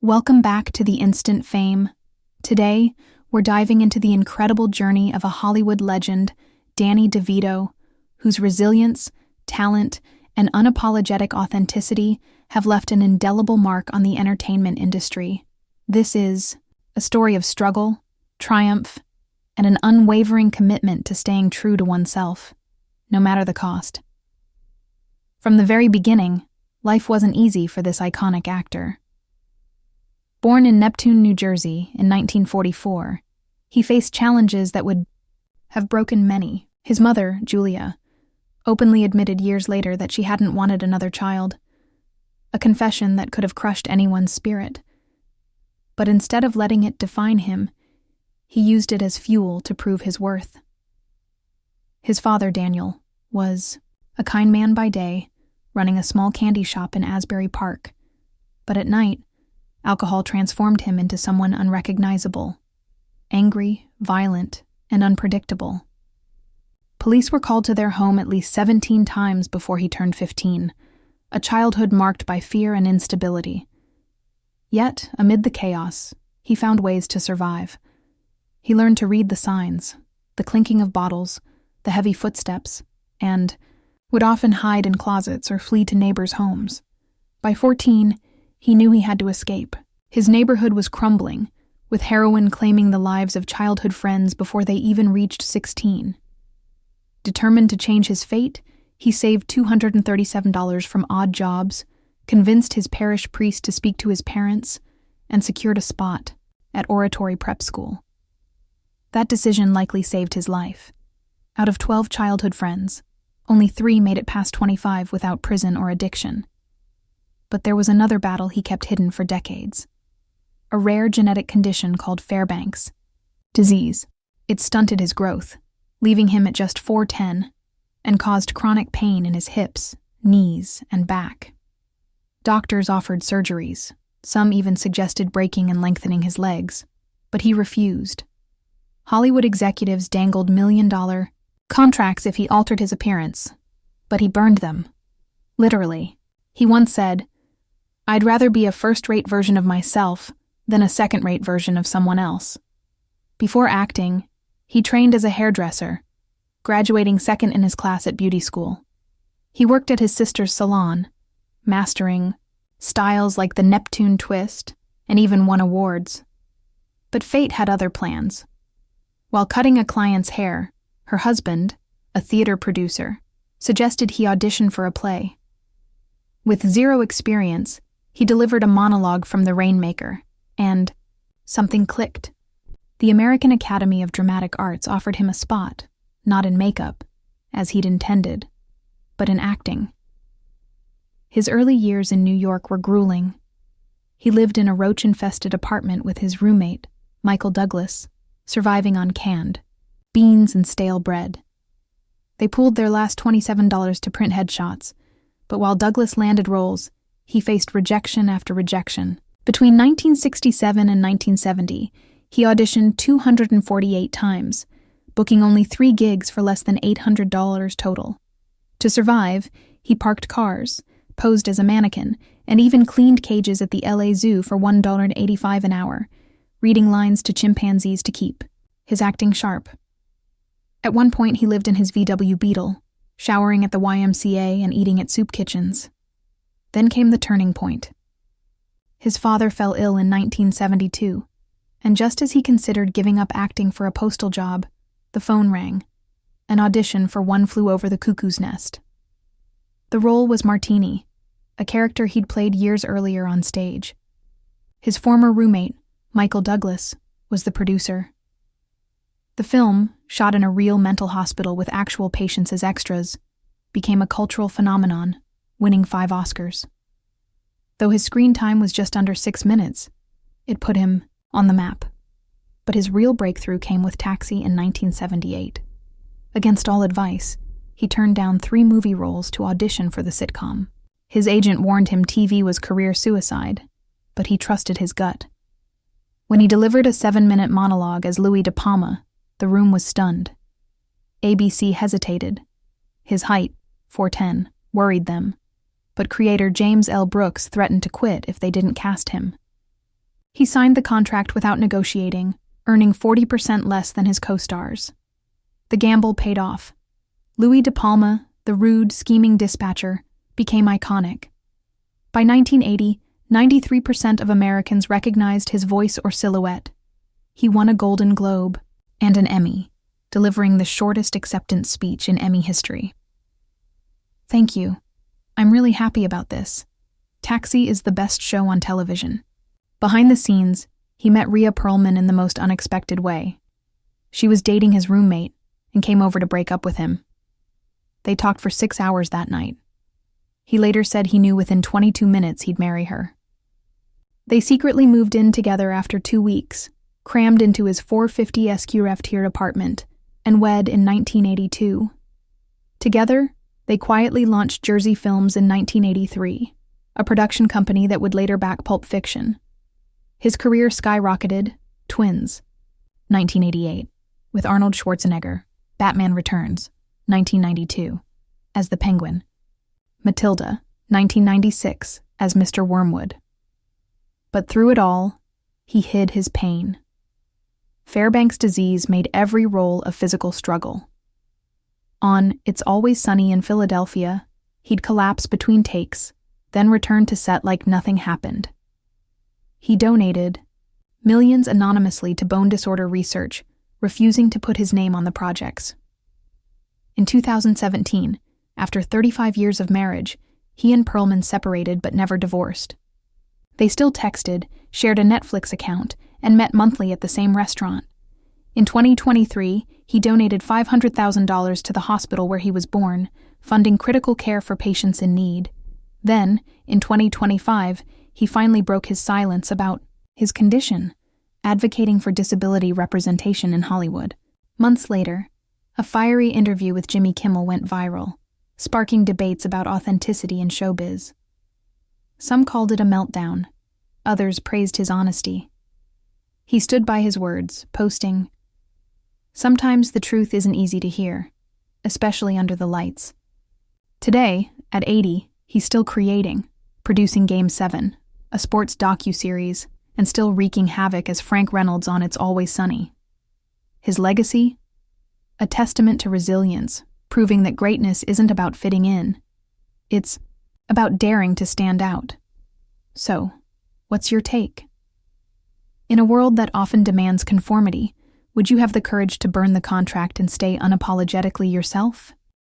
Welcome back to the Instant Fame. Today, we're diving into the incredible journey of a Hollywood legend, Danny Devito, whose resilience, talent, and unapologetic authenticity have left an indelible mark on the entertainment industry. This is a story of struggle, triumph, and an unwavering commitment to staying true to oneself, no matter the cost. From the very beginning, life wasn't easy for this iconic actor. Born in Neptune, New Jersey in 1944, he faced challenges that would have broken many. His mother, Julia, openly admitted years later that she hadn't wanted another child, a confession that could have crushed anyone's spirit. But instead of letting it define him, he used it as fuel to prove his worth. His father, Daniel, was a kind man by day, running a small candy shop in Asbury Park, but at night, alcohol transformed him into someone unrecognizable, angry, violent, and unpredictable. Police were called to their home at least 17 times before he turned 15, a childhood marked by fear and instability. Yet, amid the chaos, he found ways to survive. He learned to read the signs, the clinking of bottles, the heavy footsteps, and would often hide in closets or flee to neighbors' homes. By 14, he knew he had to escape. His neighborhood was crumbling, with heroin claiming the lives of childhood friends before they even reached 16. Determined to change his fate, he saved $237 from odd jobs, convinced his parish priest to speak to his parents, and secured a spot at oratory prep school. That decision likely saved his life. Out of 12 childhood friends, only 3 made it past 25 without prison or addiction. But there was another battle he kept hidden for decades. A rare genetic condition called Fairbanks disease. It stunted his growth, leaving him at just 4'10", and caused chronic pain in his hips, knees, and back. Doctors offered surgeries. Some even suggested breaking and lengthening his legs, but he refused. Hollywood executives dangled million-dollar contracts if he altered his appearance, but he burned them. Literally. He once said, "I'd rather be a first-rate version of myself than a second-rate version of someone else." Before acting, he trained as a hairdresser, graduating second in his class at beauty school. He worked at his sister's salon, mastering styles like the Neptune twist, and even won awards. But fate had other plans. While cutting a client's hair, her husband, a theater producer, suggested he audition for a play. With zero experience, he delivered a monologue from The Rainmaker, and something clicked. The American Academy of Dramatic Arts offered him a spot, not in makeup, as he'd intended, but in acting. His early years in New York were grueling. He lived in a roach-infested apartment with his roommate, Michael Douglas, surviving on canned beans and stale bread. They pooled their last $27 to print headshots, but while Douglas landed roles, he faced rejection after rejection. Between 1967 and 1970, he auditioned 248 times, booking only 3 gigs for less than $800 total. To survive, he parked cars, posed as a mannequin, and even cleaned cages at the LA Zoo for $1.85 an hour, reading lines to chimpanzees to keep his acting sharp. At one point, he lived in his VW Beetle, showering at the YMCA and eating at soup kitchens. Then came the turning point. His father fell ill in 1972, and just as he considered giving up acting for a postal job, the phone rang, an audition for One Flew Over the Cuckoo's Nest. The role was Martini, a character he'd played years earlier on stage. His former roommate, Michael Douglas, was the producer. The film, shot in a real mental hospital with actual patients as extras, became a cultural phenomenon, winning 5 Oscars. Though his screen time was just under 6 minutes, it put him on the map. But his real breakthrough came with Taxi in 1978. Against all advice, he turned down 3 movie roles to audition for the sitcom. His agent warned him TV was career suicide, but he trusted his gut. When he delivered a 7-minute monologue as Louis De Palma, the room was stunned. ABC hesitated. His height, 4'10", worried them, but creator James L. Brooks threatened to quit if they didn't cast him. He signed the contract without negotiating, earning 40% less than his co-stars. The gamble paid off. Louis De Palma, the rude, scheming dispatcher, became iconic. By 1980, 93% of Americans recognized his voice or silhouette. He won a Golden Globe and an Emmy, delivering the shortest acceptance speech in Emmy history. "Thank you. I'm really happy about this. Taxi is the best show on television." Behind the scenes, he met Rhea Perlman in the most unexpected way. She was dating his roommate and came over to break up with him. They talked for 6 hours that night. He later said he knew within 22 minutes he'd marry her. They secretly moved in together after 2 weeks, crammed into his 450 SQ-tiered apartment, and wed in 1982. Together, they quietly launched Jersey Films in 1983, a production company that would later back Pulp Fiction. His career skyrocketed. Twins, 1988, with Arnold Schwarzenegger. Batman Returns, 1992, as the Penguin. Matilda, 1996, as Mr. Wormwood. But through it all, he hid his pain. Fairbanks disease made every role a physical struggle. On It's Always Sunny in Philadelphia, he'd collapse between takes, then return to set like nothing happened. He donated millions anonymously to bone disorder research, refusing to put his name on the projects. In 2017, after 35 years of marriage, he and Perlman separated but never divorced. They still texted, shared a Netflix account, and met monthly at the same restaurant. In 2023, he donated $500,000 to the hospital where he was born, funding critical care for patients in need. Then, in 2025, he finally broke his silence about his condition, advocating for disability representation in Hollywood. Months later, a fiery interview with Jimmy Kimmel went viral, sparking debates about authenticity in showbiz. Some called it a meltdown. Others praised his honesty. He stood by his words, posting, "Sometimes the truth isn't easy to hear, especially under the lights." Today, at 80, he's still creating, producing Game 7, a sports docu-series, and still wreaking havoc as Frank Reynolds on It's Always Sunny. His legacy? A testament to resilience, proving that greatness isn't about fitting in. It's about daring to stand out. So, what's your take? In a world that often demands conformity, would you have the courage to burn the contract and stay unapologetically yourself?